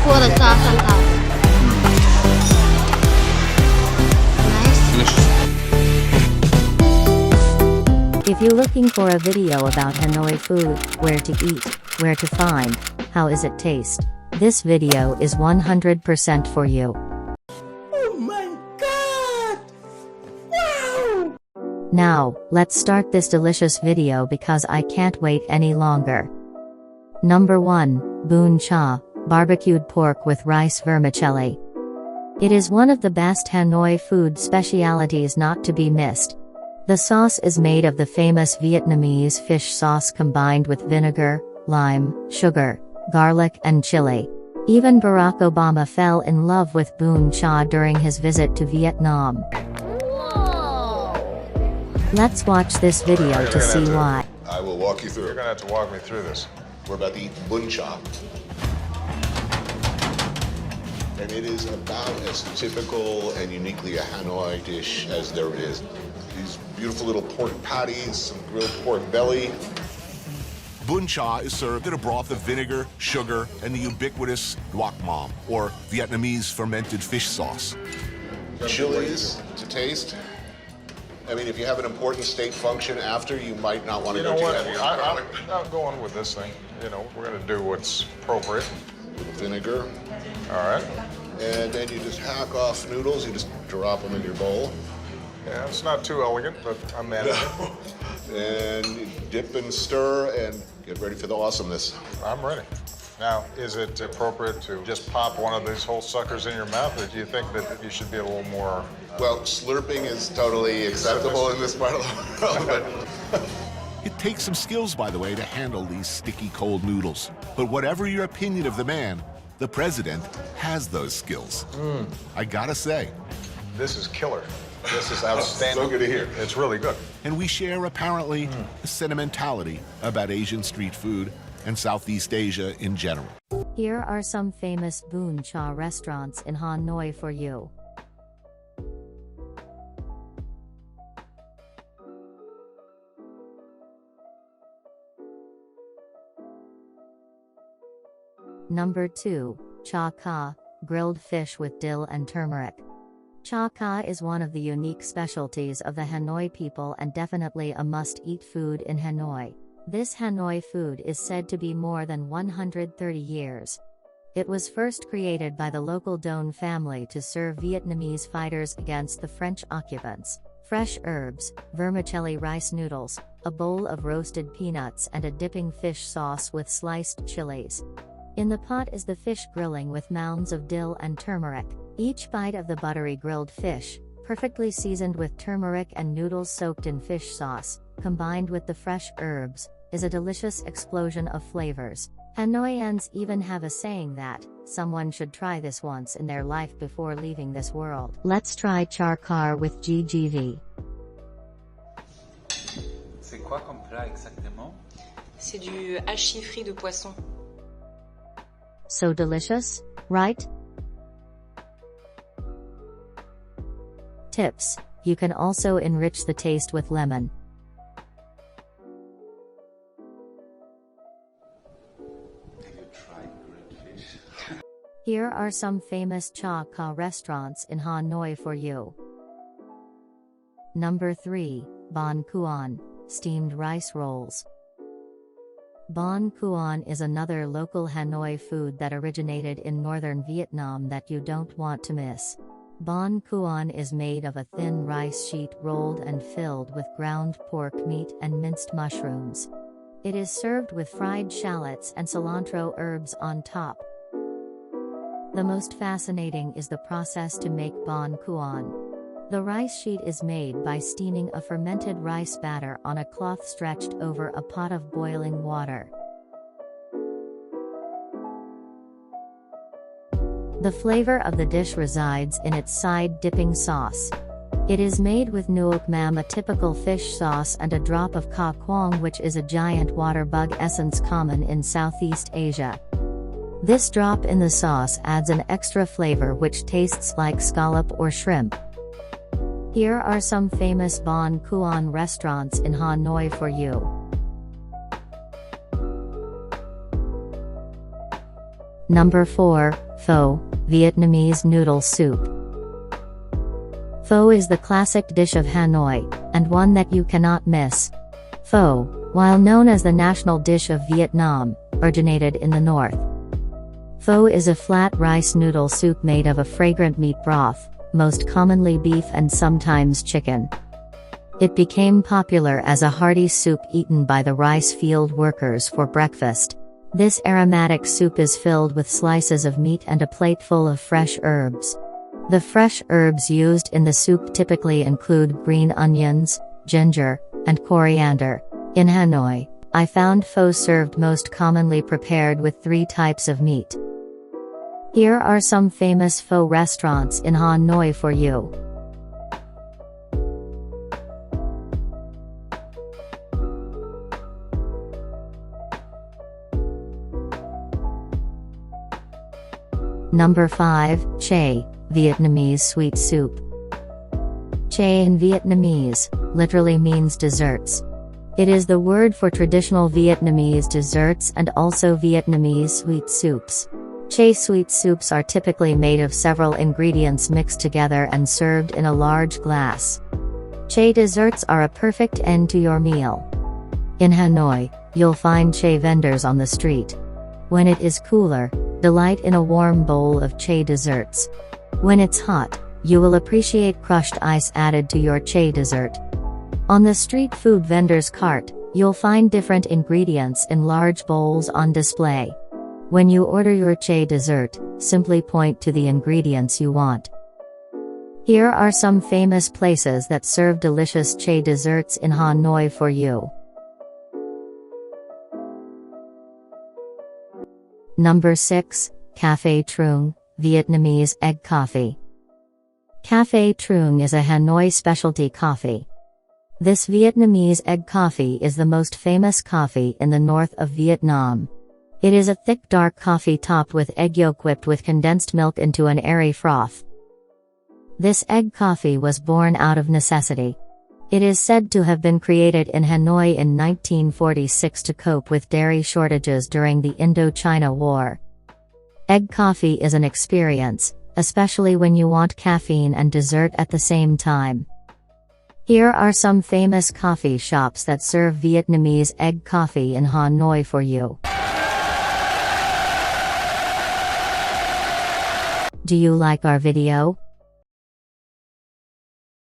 pour the sauce on top. Nice. Delicious. If you're looking for a video about Hanoi food, where to eat, where to find, how is it taste, this video is 100% for you. Oh my god! Wow! Now, let's start this delicious video because I can't wait any longer. Number 1, Bún Chả, barbecued pork with rice vermicelli. It is one of the best Hanoi food specialities not to be missed. The sauce is made of the famous Vietnamese fish sauce combined with vinegar, lime, sugar, garlic and chili. Even Barack Obama fell in love with Bún Chả during his visit to Vietnam. Let's watch this video to see why. I will walk you through You're it. gonna have to walk me through this. We're about to eat bún chả. And it is about as typical and uniquely a Hanoi dish as there is. These beautiful little pork patties, some grilled pork belly. Bún chả is served in a broth of vinegar, sugar, and the ubiquitous guac mam, or Vietnamese fermented fish sauce. Chilies to taste. I mean, if you have an important state function after, you might not want to You go know too what? heavy on garlic. I'm going with this thing. You know, we're gonna do what's appropriate. Little vinegar. All right. And then you just hack off noodles. You just drop them in your bowl. Yeah, it's not too elegant, but I'm managing. And you dip and stir and get ready for the awesomeness. I'm ready. Now, is it appropriate to just pop one of these whole suckers in your mouth, or do you think that you should be a little more? Well, slurping is totally acceptable in this part of the world, but It takes some skills, by the way, to handle these sticky cold noodles. But whatever your opinion of the man, the president has those skills. I gotta say. This is killer. This is outstanding. So good to hear. It's really good. And we share, apparently, a sentimentality about Asian street food and Southeast Asia in general. Here are some famous Bún Chả restaurants in Hanoi for you. Number 2, Cha Ca, grilled fish with dill and turmeric. Cha Ca is one of the unique specialties of the Hanoi people and definitely a must-eat food in Hanoi. This Hanoi food is said to be more than 130 years. It was first created by the local Don family to serve Vietnamese fighters against the French occupants. Fresh herbs, vermicelli rice noodles, a bowl of roasted peanuts and a dipping fish sauce with sliced chilies. In the pot is the fish grilling with mounds of dill and turmeric. Each bite of the buttery grilled fish, perfectly seasoned with turmeric and noodles soaked in fish sauce, combined with the fresh herbs, is a delicious explosion of flavors. Hanoians even have a saying that someone should try this once in their life before leaving this world. Let's try char car with GGV. C'est quoi comme plat exactement? C'est du hachis frit de poisson. So delicious, right? Tips: you can also enrich the taste with lemon. Have you tried grilled fish? Here are some famous Cha Ca restaurants in Hanoi for you. Number 3, Bánh Cuon, steamed rice rolls. Bánh Cuon is another local Hanoi food that originated in northern Vietnam that you don't want to miss. Bánh Cuon is made of a thin rice sheet rolled and filled with ground pork meat and minced mushrooms. It is served with fried shallots and cilantro herbs on top. The most fascinating is the process to make Bánh Cuon. The rice sheet is made by steaming a fermented rice batter on a cloth stretched over a pot of boiling water. The flavor of the dish resides in its side-dipping sauce. It is made with nuoc mam, a typical fish sauce, and a drop of ca quang, which is a giant water bug essence common in Southeast Asia. This drop in the sauce adds an extra flavor which tastes like scallop or shrimp. Here are some famous Bánh Cuon restaurants in Hanoi for you. Number 4, Pho, Vietnamese noodle soup. Pho is the classic dish of Hanoi, and one that you cannot miss. Pho, while known as the national dish of Vietnam, originated in the north. Pho is a flat rice noodle soup made of a fragrant meat broth, most commonly beef and sometimes chicken. It became popular as a hearty soup eaten by the rice field workers for breakfast. This aromatic soup is filled with slices of meat and a plate full of fresh herbs. The fresh herbs used in the soup typically include green onions, ginger, and coriander. In Hanoi, I found pho served most commonly prepared with 3 types of meat. Here are some famous pho restaurants in Hanoi for you. Number 5, Chè, Vietnamese sweet soup. Chè in Vietnamese literally means desserts. It is the word for traditional Vietnamese desserts and also Vietnamese sweet soups. Chè sweet soups are typically made of several ingredients mixed together and served in a large glass. Chè desserts are a perfect end to your meal. In Hanoi, you'll find chè vendors on the street. When it is cooler, delight in a warm bowl of chè desserts. When it's hot, you will appreciate crushed ice added to your chè dessert. On the street food vendor's cart, you'll find different ingredients in large bowls on display. When you order your chè dessert, simply point to the ingredients you want. Here are some famous places that serve delicious chè desserts in Hanoi for you. Number 6, Café Trung, Vietnamese egg coffee. Café Trung is a Hanoi specialty coffee. This Vietnamese egg coffee is the most famous coffee in the north of Vietnam. It is a thick dark coffee topped with egg yolk whipped with condensed milk into an airy froth. This egg coffee was born out of necessity. It is said to have been created in Hanoi in 1946 to cope with dairy shortages during the Indochina War. Egg coffee is an experience, especially when you want caffeine and dessert at the same time. Here are some famous coffee shops that serve Vietnamese egg coffee in Hanoi for you. Do you like our video?